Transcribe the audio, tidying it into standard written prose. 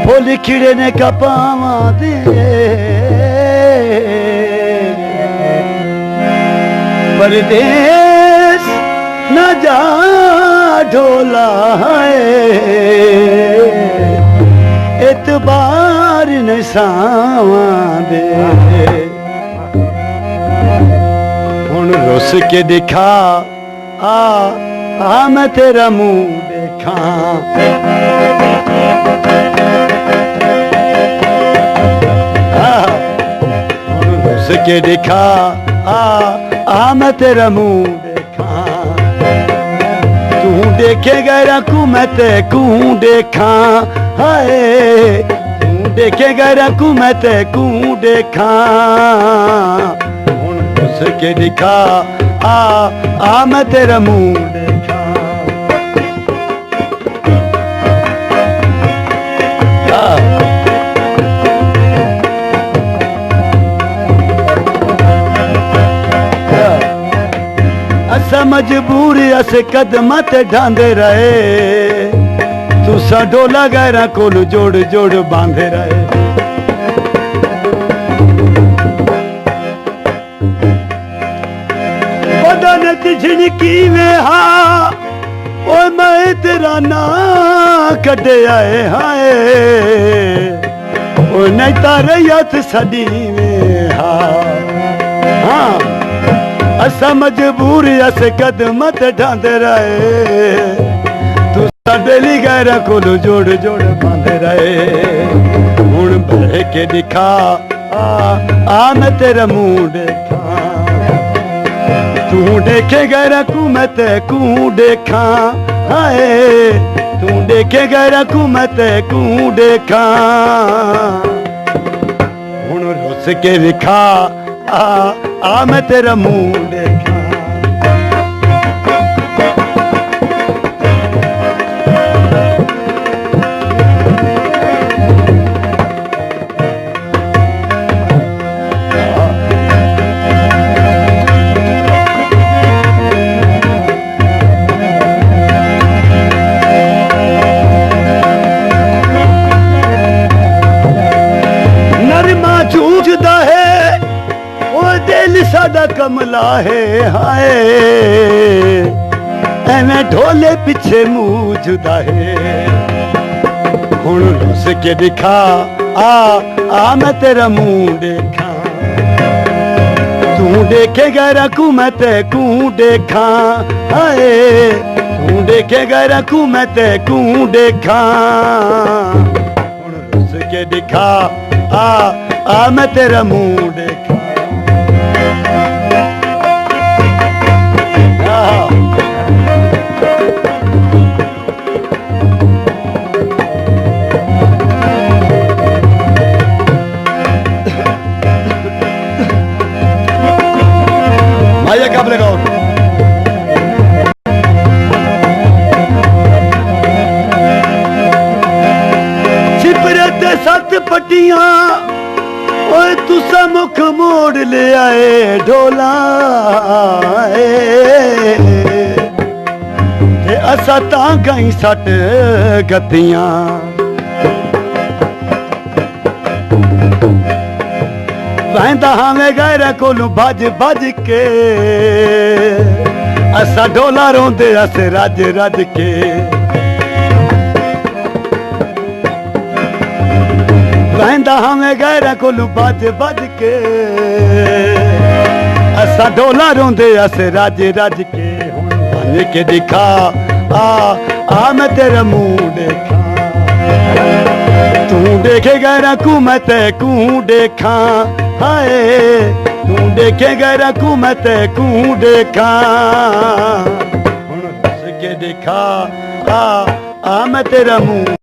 full खिड़े ने कपावा दे परदेस न जा ढोला एतबार न सावा दे हुण रुस के दिखा आ मैं तेरा मुंह देखा रुस के दिखा आ मैं तेरा मुंह देखा तू देखेगा रखू मैं तेकू देखा हाय तू देखेगा रखू मैं तेकू देखा हुण रुस के दिखा आ मैं तेरा मुंह देखा असा मजबूर अस कदम ते ढांदे रहे तुसा डोला गैरा कोल जोड़ जोड़ बांधे रहे बदन झिड़की में हा ओ मैं तेरा ना कटे आए हाय ओ नहीं तारे याद सदी में हाँ असा मजबूर अस कदम ते ढांदे रहे तुसा डेली गैरा कोल जोड़ जोड़ बांधे रहे हुण बह के दिखा आ मैं तेरा मुंह देखा तू देखेगा रखू मैं तेकू देखा हाय तू देखेगा रखू मैं तेकू देखा हुण रुस के दिखा आ मैं तेरा मुंह देखा सादा कमला है हाय एवें ढोले पीछे मुंह जुदा है हुण रुस के दिखा आ मैं तेरा मुंह देखा तू देखेगा रखू मैं तेकू देखा हाय तू देखेगा रखू मैं तेकू देखा हुण रुस के दिखा आ मैं तेरा मुंह देखा आइए कब लगाओ छिपरत सत पट्टियां ओए तुसा मुख मोड़ ले आए ढोला ते असा तां गई सट गद्दियां वैंदा हमें गैरा कोलू भज भज के असा ढोला रोंदे अस रज रज के वैंदा हमें गैरा कोलू भज भज के असा ढोला रोंदे अस रज रज के हुण बन के दिखा आ मैं तेरा मुंह देखा तू देखेगा रखू मैं तेकू देखा हाय तू देखेगा रखू मैं तेकू देखा हुण रुस के दिखा आ मैं तेरा मुंह